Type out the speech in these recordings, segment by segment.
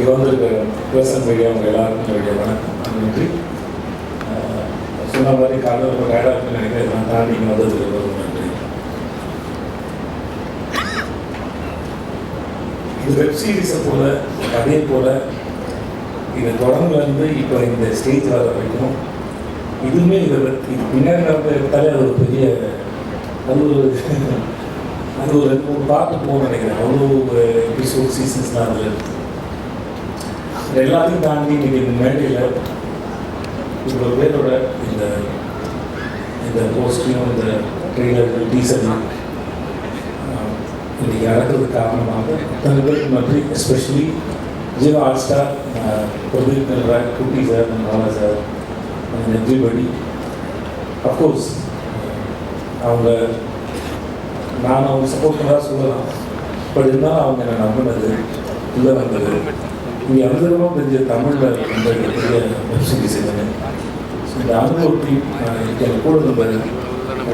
இங்கே வந்திருக்க பிரசன் மீடியா அவங்க எல்லாருக்கும் என்னுடைய வணக்கம். நன்றி. சொன்ன மாதிரி காலையில் ரொம்ப டயர்டாக இருக்குன்னு நினைக்கிறேன். நான் தாண்டி இங்கே வந்ததுக்கு ரொம்ப நன்றி. இந்த வெப் சீரிஸை போல அதே போல் இது தொடர்ந்துலேருந்து இப்போ இந்த ஸ்டேஜ் வர வரைக்கும் இதுவுமே இது பின்னாடி நடந்த எடுத்தாலே அது ஒரு பெரிய அது ஒரு பார்த்து போகணும்னு நினைக்கிறேன். அவ்வளோ ஒரு எபிசோட் சீசன்ஸ்லாம் அதில் இருக்குது. எல்லாத்தையும் தாண்டி இன்றைக்கி இந்த மேடையில் இவ்வளோ பேரோட இந்த போஸ்டையும் இந்த ட்ரெய்லர்கள் டீசர்லாம் இன்றைக்கி நடக்கிறதுக்கு காரணமாக அத்தனை பேருக்கு நன்றி. Especially Jeeva all star Pradeep Nalraj, Kutty sir, Rama sir, everybody. Of course அவங்க நான் அவங்க சப்போர்ட் பண்ணால் சொல்லலாம். பட் இருந்தாலும் அவங்க என்னை நம்பினது இல்லை வந்தது இங்கே அனுபவமாக தெரிஞ்ச தமிழில் ரொம்ப பெரிய வெப்சீரிஸ் இதுன்னு. ஸோ இந்த அனுபவத்தையும் எனக்கு கூட நம்பர்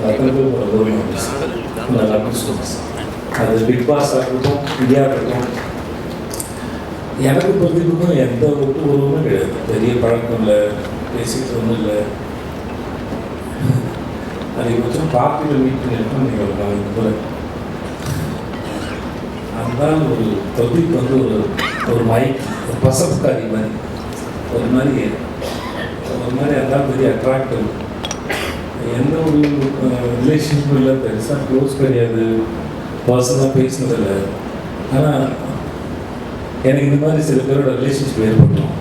அத்தனை பேர் ஒரு கவர்மெண்ட் நல்லா ஸ்டூடெண்ட்ஸ் அது பிக் பாஸ் ஆகட்டும், இந்தியா இருக்கட்டும், எனக்கு பிரதிபுக்கும் எந்த ஒட்டு உறவுமே கிடையாது. பெரிய பழக்கம் இல்லை, பேசிக்கிட்டு ஒன்றும் இல்லை. அதிகபட்சம் பார்ட்டியில் மீட் பண்ணியிருக்கோம். நீங்கள் ஒரு நாளைக்கு போல அதுதான் ஒரு தொகுதிக்கு வந்து ஒரு மைக் ஒரு பசப்புக்காரி மாதிரி அதுதான் பெரிய அட்ராக்டிவ். எந்த ஒரு ரிலேஷன்ஷிப்பும் இல்லை, பெருசாக க்ளோஸ் கிடையாது, பர்சனாக பேசினதில்லை. ஆனால் எனக்கு இந்த மாதிரி சில பேரோட ரிலேஷன்ஷிப் ஏற்பட்டோம்.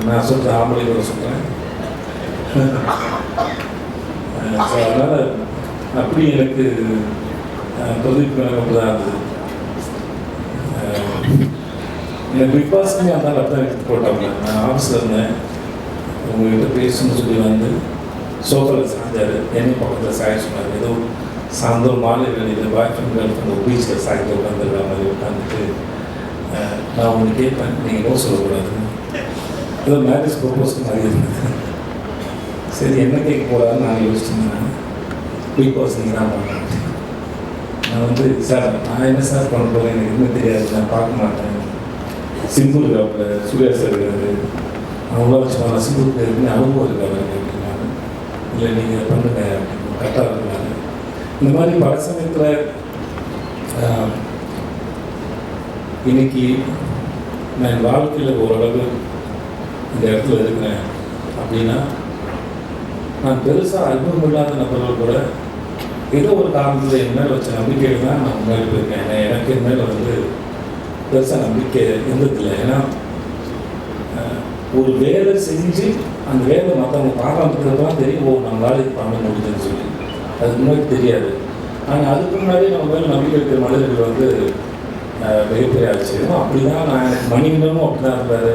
நான் சொல்கிறேன், ஆம்பளையோட சொல்கிறேன். ஸோ அதனால் அப்படி எனக்கு பிரதீப் அப்படி தான் இருந்தது. எனக்கு பிக் பாஸ்க்குமே அந்த அப்படி எடுத்து போட்டாங்க. நான் ஆஃபீஸில் இருந்தேன், உங்கள்கிட்ட பேசணும்னு சொல்லி வந்து சோஃபாவில் சாய்ந்தார். என்னை பக்கத்தில் சாய சொன்னார். ஏதோ சாயந்தரம் மாலை வேலையில் பாய் ஃப்ரெண்ட் கேர்ள் ஃப்ரெண்ட் பீச்சில் சாய்ந்து உட்காந்துருக்கிற மாதிரி உட்காந்துட்டு நான் ஒன்று கேட்பேன், நீங்கள் நோ சொல்லக்கூடாதுன்னு. ஏதோ மேரேஜ் ப்ரொப்போஸ் மாதிரி இருந்தது. சரி என்ன கேட்க போகிறாருன்னு நான் யோசிச்சுருந்தேன். பிக் பாஸ் நீங்கள் தான் பண்ணேன். நான் வந்து சார் நான் என்ன சார் பண்ண போகிறேன், எனக்கு எதுவுமே தெரியாது, நான் பார்க்க மாட்டேன். சிம்பிள் இருக்காப்புல, சூர்யா சார் இருக்காரு, அவங்கள வச்சு நான் சிம்பிளுக்கு இருக்குன்னு அனுபவம் இருக்காரு அப்படின்னாங்க. இல்லை நீங்கள் பண்ணுங்க கரெக்டாக இருக்கிறாங்க. இந்த மாதிரி பல சமயத்தில் இன்னைக்கு நான் வாழ்க்கையில் ஓரளவு இந்த இடத்துல இருக்கிறேன் அப்படின்னா நான் பெருசாக அனுபவம் இல்லாத நபர்கள் கூட ஏதோ ஒரு காரணத்தில் என் மேலே வச்ச நம்பிக்கையில் தான் நான் முன்னாடி போயிருக்கேன். எனக்கு என் மேலே வந்து பெருசாக நம்பிக்கை இருந்ததில்லை. ஏன்னா ஒரு வேலை செஞ்சு அந்த வேலை மற்றவங்க பாராட்டுறது தான் தெரியும், நம்மளால இது பண்ண முடியுதுன்னு சொல்லி. அது முன்னாடி தெரியாது. ஆனால் அதுக்கு முன்னாடி நம்ம மேலே நம்பிக்கை இருக்கிற மனிதர்கள் வந்து மிகப்பெரிய ஆச்சரியம். அப்படி தான் நான் எனக்கு மணிகண்டனும் அப்படி தான் இருந்தார்,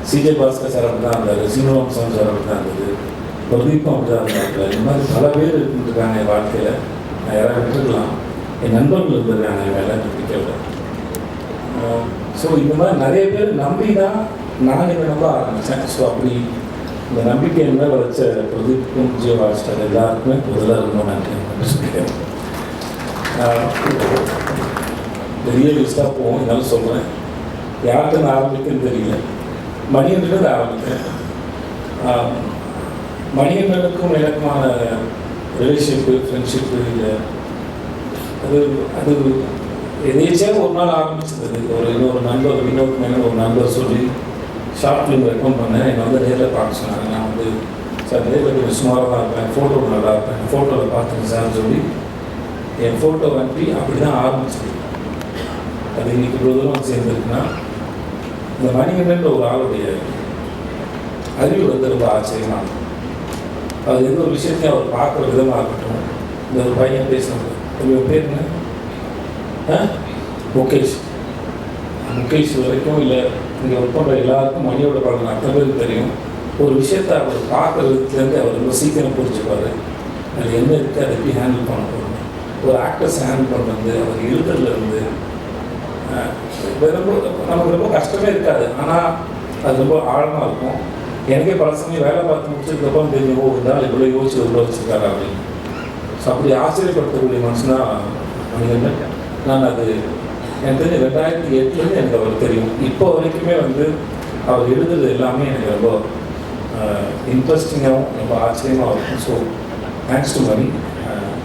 சிஜே பாஸ்கர் சார் அப்படி தான் இருந்தார், சீனிவாசன் சார் அப்படி தான் இருந்தது, பிரதீப்பும் அப்படி தான் இருந்தார். இந்த மாதிரி பல பேர் இருந்துருக்காங்க என் வாழ்க்கையில். நான் யாராவது விட்டுருக்கலாம், என் நண்பர்கள் இருந்திருக்காங்க என் மேலே நம்பிக்கையில். ஸோ இந்த மாதிரி நிறைய பேர் நம்பி தான் நான் இதை நம்ப ஆரம்பித்தேன். ஸோ அப்படி இந்த நம்பிக்கை என் மேலே வச்ச பிரதீப்புக்கும் ஜீவா ஸ்டார் எல்லாருக்குமே முதல்ல ரொம்ப நன்றி சொல்லிக்கிறேன். பெரிய லிஸ்ட்டாக போவோம், என்னாலும் சொல்கிறேன். யார்கிட்ட ஆரம்பிக்குன்னு தெரியல. மணிகண்டனுக்கு ஆரம்பித்தேன். மணிகண்டனுக்கும் எனக்குமான ரிலேஷன்ஷிப்பு, ஃப்ரெண்ட்ஷிப்பு இல்லை, அது எதேச்சியாக ஒரு நாள் ஆரம்பிச்சது. இன்னொரு நண்பர் சொல்லி ஷார்ட் ஃபிலிம் ரெக்கமெண்ட் பண்ணேன். என்னை வந்து நேரில் பார்க்க சொன்னாங்க. நான் வந்து சார் நேரில் கொஞ்சம் சுமாராக தான் இருப்பேன், ஃபோட்டோ நல்லா இருப்பேன், ஃபோட்டோவில் பார்த்துங்க சார்னு சொல்லி என் ஃபோட்டோ அனுப்பி அப்படி தான் ஆரம்பிச்சது. அது இன்னைக்கு இவ்வளோ தூரம் சேர்ந்துருக்குன்னா இந்த மணிகண்டன் ஒரு ஆளுடைய அறிவு வந்து ரொம்ப ஆச்சரியமாக. அது எந்த ஒரு விஷயத்தையும் அவர் பார்க்குற விதமாக இருக்கட்டும். இந்த ஒரு பையன் பேசுகிறது, உங்கள் பேர் என்ன? முகேஷ் வரைக்கும் இல்லை, இங்கே ஒர்க் பண்ணுற எல்லாருக்கும் மணியோட பழக்கம் அத்தனை பேருக்கு தெரியும். ஒரு விஷயத்தை அவர் பார்க்குற விதத்துலேருந்து அவர் ரொம்ப சீக்கிரம் புரிஞ்சுப்பார். அது என்ன இருக்குது, அதை எப்படி ஹேண்டில் பண்ண போகணும். ஒரு ஆக்டர்ஸ் ஹேண்டில் பண்ணுறது, அவர் எழுதுறதுலேருந்து ரொம்ப நமக்கு ரொம்ப கஷ்டமே இருக்காது. ஆனால் அது ரொம்ப ஆழமாக இருக்கும். எனக்கே பல சமயம் வேலை பார்த்து முடிச்சதுக்கப்புறம் தெரியும், இருந்தால் இவ்வளோ யோசிச்சு இவ்வளோ வச்சுருக்காரு அப்படின்னு. ஸோ அப்படி ஆச்சரியப்படுத்தக்கூடிய மனுஷனாக மனிதன். நான் அது எனக்கு தெரிஞ்சு 2008 எனக்கு அவர் தெரியும். இப்போ வரைக்குமே வந்து அவர் எழுதுறது எல்லாமே எனக்கு ரொம்ப இன்ட்ரெஸ்டிங்காகவும் ரொம்ப ஆச்சரியமாக இருக்கும். So thanks to Mani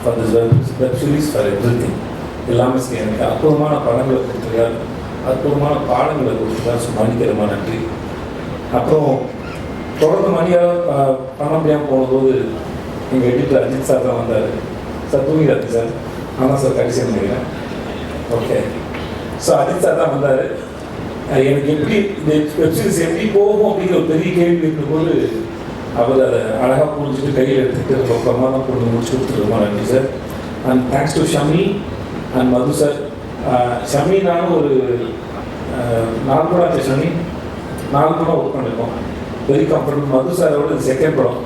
for this web series for everything. எல்லாமே சரி, எனக்கு அற்புதமான படங்களை கொடுத்துருக்கார், அற்புதமான பாடங்களை கொடுத்துருக்கார். ஸோ மணிக்கு ரொம்ப நன்றி. அப்புறம் தொடர்ந்து மணியாக பண்ண முடியாமல் போனபோது எங்கள் எடிட்டர் அஜித் சார் தான் வந்தார். சார் தூங்கிடாது சார், ஆனால் சார் கடைசி நினைக்கிறேன். ஓகே, ஸோ அஜித் சார் தான் வந்தார். எனக்கு எப்படி இந்த வெப்சீரிஸ் எப்படி போகும் அப்படிங்கிற ஒரு பெரிய கேள்வி இருக்கும்போது அவர் அதை அழகாக புரிஞ்சுட்டு கையில் எடுத்துகிட்டு ரொம்ப பிரமாதம் கொண்டு முடிச்சு கொடுத்துருக்கோம். நன்றி sir. And thanks to Shami and Madhu sir. Shami நானும் ஒரு 4 படம் ஆச்சு. ஷமி 4 படம் ஒர்க் பண்ணியிருக்கோம், வெரி கம்ஃபர்டபுள். மது சாரோட இது செகண்ட் படம்.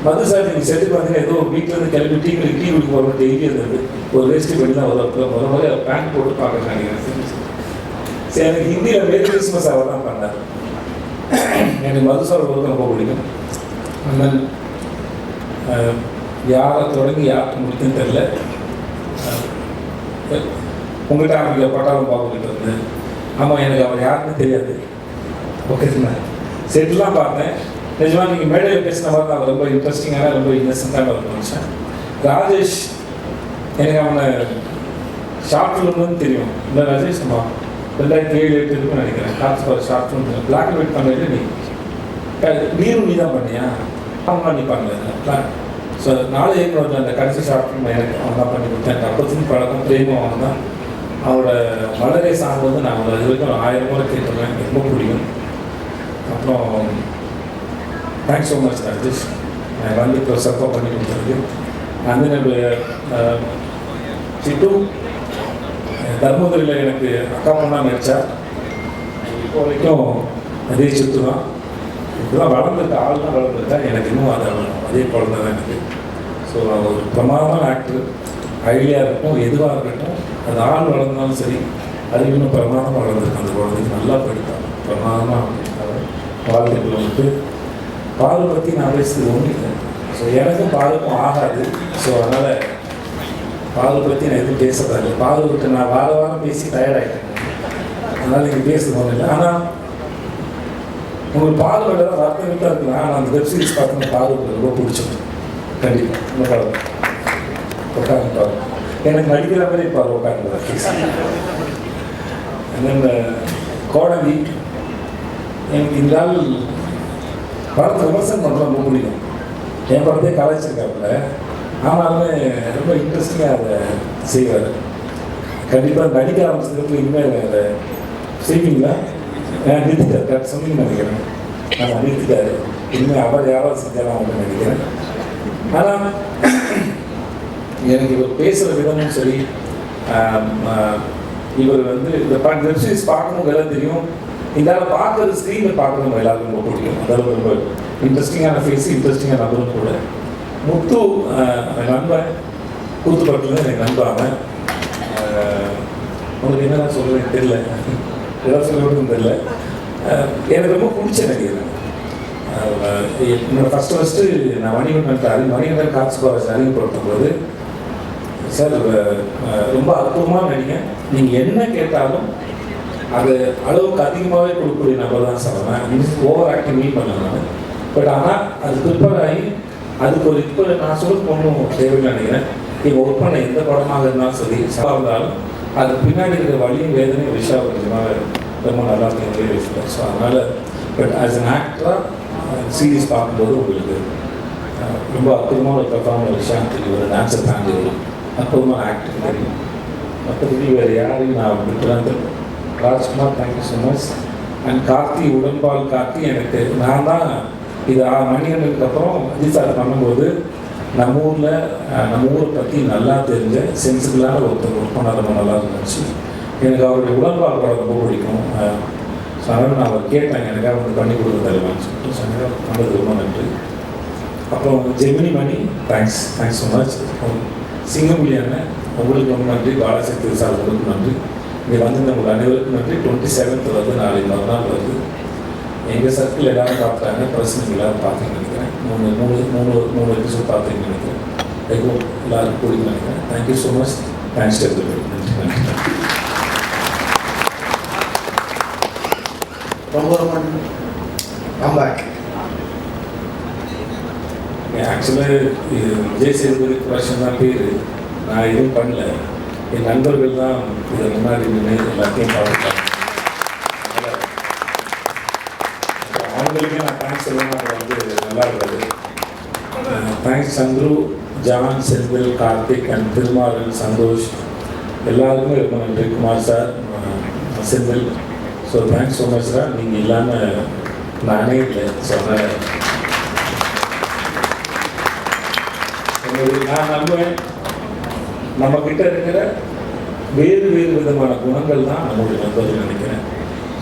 மது சார் நீங்கள் செட்டுக்கு பார்த்தீங்கன்னா ஏதோ வீட்டிலேருந்து கிளம்பி டீ குடிக்க போகிற டெய்லி இருந்தது. ஒரு வேஸ்ட்டு பண்ணி தான் முதல் முறை பேண்ட் போட்டு பார்க்க நினைக்கிறேன். சரி, எனக்கு ஹிந்தியில் மேரி கிறிஸ்மஸ் அவர் தான் பண்ணார். எனக்கு மது சார் ஒருத்தர் ரொம்ப பிடிக்கும். அண்ணன் யாரை தொடங்கி யார்கிட்ட முடிக்குன்னு தெரில. உங்கள்கிட்ட அவங்க பட்டாளம் பார்த்துக்கிட்டு இருந்தேன். ஆமாம், எனக்கு அவர் யாருன்னு தெரியாது. ஓகே சார், செட்டுலாம் பார்த்தேன். நிஜமாக நீங்கள் மேடையில் பேசின மாதிரி அவர் ரொம்ப இன்ட்ரெஸ்டிங்கான ரொம்ப இன்னசென்ட்டான ஒரு மனுஷன். ராஜேஷ், எனக்கு அவனை ஷார்ட் ஃபிலிம்னு தெரியும். இந்த ராஜேஷ் நம்ம 2007-8 இருக்குன்னு நினைக்கிறேன். Short film black and white பண்ணல. நீரும் நீ தான் பண்ணியா? அவங்க நீ பண்ணல. ஸோ 4 ஏக்கர் அந்த கடைசி ஷார்ட் ஃபிலிம் எனக்கு அவன் தான் பண்ணி கொடுத்தேன். அப்பத்தின் பழக்கம் பிரேமும் அவன் தான். அவரோட மலரே சாங் வந்து நான் இது வரைக்கும் 1000 முறை கேட்டுருவேன், ரொம்ப பிடிக்கும். அப்புறம் தேங்க்ஸ் ஸோ மச் ராஜேஷ், நான் வந்து இப்போ சப்போர்ட் பண்ணி கொடுத்துருக்கு. அந்த என்னுடைய சிட்டு தர்மபுரியில் எனக்கு அக்கா பொண்ணாக நடித்தா. இப்போ வரைக்கும் அதே சித்து தான். இப்போதான் வளர்ந்துருக்கா, ஆள்லாம் வளர்ந்துருக்கா. எனக்கு இன்னும் அதே குழந்தை தான் எனக்கு. ஸோ ஒரு பிரமாதமான ஆக்டர். ஐடியா இருக்கும், எதுவாக இருக்கட்டும், அது ஆள் வளர்ந்தாலும் சரி, அது இன்னும் பிரமாதமாக வளர்ந்துருக்கு. அந்த குழந்தைக்கு நல்லா படிப்பாங்க, பிரமாதமாக வாழ்க்கைக்குள்ள வந்துட்டு. பால் பற்றி நான் பேசுறது ஒன்றும் இல்லை. ஸோ எனக்கும் பாலுக்கும் ஆகாது. ஸோ அதனால் பால் பற்றி நான் எதுவும் பேசுறதில்லை. பால் விட்டு நான் வாரம் பேசி டயர்டாகிட்டேன். அதனால் இங்கே பேசுறது ஒன்றும் இல்லை. ஆனால் உங்களுக்கு பால் விட வார்த்தை தான் இருக்கலாம். ஆனால் அந்த வெப்சீரிஸ் பார்த்து பால் ரொம்ப பிடிச்சிடும். கண்டிப்பாக இந்த படம் உட்காந்து பாருங்க. எனக்கு நடிக்கிற மாதிரி பாரு உட்காந்து. இந்த கோடவி எனக்கு இந்த நாள் படத்தை விமர்சனம் பண்ணுறது ரொம்ப பிடிக்கும். என் படத்தையே கலாய்ச்சிருக்காப்புல, ஆனாலுமே ரொம்ப இன்ட்ரெஸ்டிங்காக அதை செய்வார். கண்டிப்பாக நடிக்க ஆரம்பிச்சதுக்கு இனிமேல் அதை செய்வீங்களா? நிறுத்திட்டார் சொன்னீங்கன்னு நினைக்கிறேன். நான் நிறுத்திட்டாரு. இனிமேல் அவர் யாராவது செஞ்சாலும் அப்படின்னு நினைக்கிறேன். ஆனால் எனக்கு இவர் பேசுகிற விதமும் சரி, இவர் வந்து இந்த வெப்சீரிஸ் பார்க்கணுங்கிறது தெரியும். இந்த பார்க்குறது ஸ்க்ரீனில் பார்க்கணும் எல்லாருக்கும் ரொம்ப பிடிக்கும். அதாவது ரொம்ப இன்ட்ரெஸ்டிங்கான ஃபேஸ், இன்ட்ரெஸ்டிங்கான நபரும் கூட. முத்து நண்பன் கூத்துப்பட்டில் எனக்கு நண்பாங்க. உங்களுக்கு என்னென்ன சொல்கிறேன்னு தெரியல, ஏதாவது சொல்லுறதுன்னு தெரியல. எனக்கு ரொம்ப பிடிச்ச நடிகர். என்னோட ஃபஸ்ட்டு நான் மணிகண்டன் காட்சி பாராஜ் அறிமுகப்படுத்தும் போது, சார் ரொம்ப அற்புதமாக நடிகை, நீங்கள் என்ன கேட்டாலும் அது அளவுக்கு அதிகமாகவே கொடுக்கக்கூடிய நபர் தான் சொல்லுவேன். ஓவர் ஆக்டிங் மீட் பண்ணேன். பட் ஆனால் அது ப்ரிப்பேர் ஆகி அதுக்கு ஒரு இப்போ நான் சொல்ல ஒன்றும் தேவைன்னு நினைக்கிறேன். நீங்கள் ஒர்க் பண்ண எந்த படமாக இருந்தாலும் சரி, இருந்தாலும் அது பின்னாடி இருக்கிற வழியும் வேதனையும் விஷயம் ரொம்ப நல்லா இருக்கிற விஷயம். ஸோ அதனால் பட் ஆஸ் அன் ஆக்டராக சீரீஸ் பார்க்கும்போது உங்களுக்கு ரொம்ப அற்புதமான ஒரு பெர்ஃபார்மர் விஷயம் தெரியும். ஒரு டான்ஸர் தாண்டி ஒரு அற்புதமான ஆக்டர் தெரியும். மற்றபடி வேறு யாரையும் நான் விட்டுறாங்க. Rajkumar, thank you so much. And Karthi, உடன்பால் கார்த்தி, எனக்கு நான் தான் இது மணிகண்டனுக்கு அப்புறம் அஜித் சார் பண்ணும்போது நம்ம ஊரை பற்றி நல்லா தெரிஞ்ச சென்சிபிளான ஒருத்தர் ஒர்க் பண்ண ரொம்ப நல்லா இருந்துச்சு. எனக்கு அவருடைய உடன்பால் படம் ரொம்ப பிடிக்கும். ஸோ அதனால் நான் அவர் கேட்டேன், எனக்காக வந்து பண்ணி கொடுக்க தருவான்னு சொல்லிட்டு சொன்னாங்க. பண்ணது ரொம்ப நன்றி. அப்புறம் ஜெமினி மணி, தேங்க்ஸ் ஸோ மச். சிங்கமொழியான உங்களுக்கு ரொம்ப நன்றி. பாலசக்தி சார் உங்களுக்கு நன்றி. இங்கே வந்து உங்களுக்கு அனைவருக்கும் நன்றி. 27th வருது, நாளை மறுநாள் வருது. எங்கள் சர்க்கிள் எல்லாரும் பார்த்துட்டாங்க, ப்ரெஸ் எல்லாரும் பார்த்தீங்கன்னு நினைக்கிறேன். மூணு எபிசோட் பார்த்தீங்கன்னு நினைக்கிறேன். எல்லாருக்கும் கூடின்னு நினைக்கிறேன். Thank you so much. Thanks to everybody. நன்றி. ரொம்ப ரொம்ப கம்பேக். ஆக்சுவலாக விஜய் சேதுபதி ப்ரொடக்ஷன் தான் பேர். நான் எதுவும் பண்ணல. என் நண்பர்கள் தான் இதை முன்னாடி நின்று எல்லாத்தையும் பார்த்துட்டாங்க. அவங்களுக்கே நான் தேங்க்ஸ் சொல்லணும். அது வந்து நல்லா இருக்காது. Thanks Chandru, John, Senthil, Karthik and Thirumaran, Santhosh எல்லாருக்குமே இருக்கும். நன்றி Kumar sir, Senthil. So thanks so much sir. நீங்கள் இல்லாமல் நானே இல்லை. சொன்னேன் நான் நம்புவேன். நம்மக்கிட்ட இருக்கிற வேறு வேறு விதமான குணங்கள் தான் நம்மளுடைய நண்பர்கள் நினைக்கிறேன்.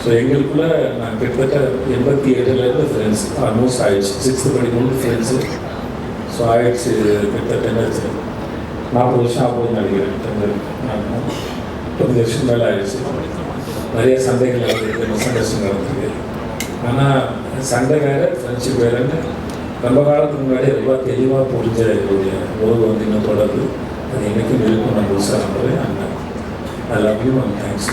ஸோ எங்களுக்குள்ள நான் கிட்டத்தட்ட 87 ஃப்ரெண்ட்ஸ் ஆல்மோஸ்ட் ஆயிடுச்சு. 6th படிக்கும்போது ஃப்ரெண்ட்ஸு. ஸோ ஆயிடுச்சு கிட்டத்தட்ட என்னாச்சு 40 வருஷம் ஆகுதுன்னு நினைக்கிறேன். 10 வருஷம் மேலே ஆயிடுச்சு. நிறைய சண்டைகள் நடந்திருக்கு, மிஸ்அண்டர்ஸ்டாண்டிங் நடந்திருக்கு. ஆனால் சண்டை வேறு, ஃப்ரெண்ட்ஷிப் வேறுன்னு ரொம்ப காலத்துக்கு முன்னாடி ரொம்ப தெளிவாக புரிஞ்ச என்னுடைய உறவு வந்து இன்னும் தொடருது. அது என்றைக்கும் இருக்கும். நான் முழுசாக நம்புறேன். I love you and thanks.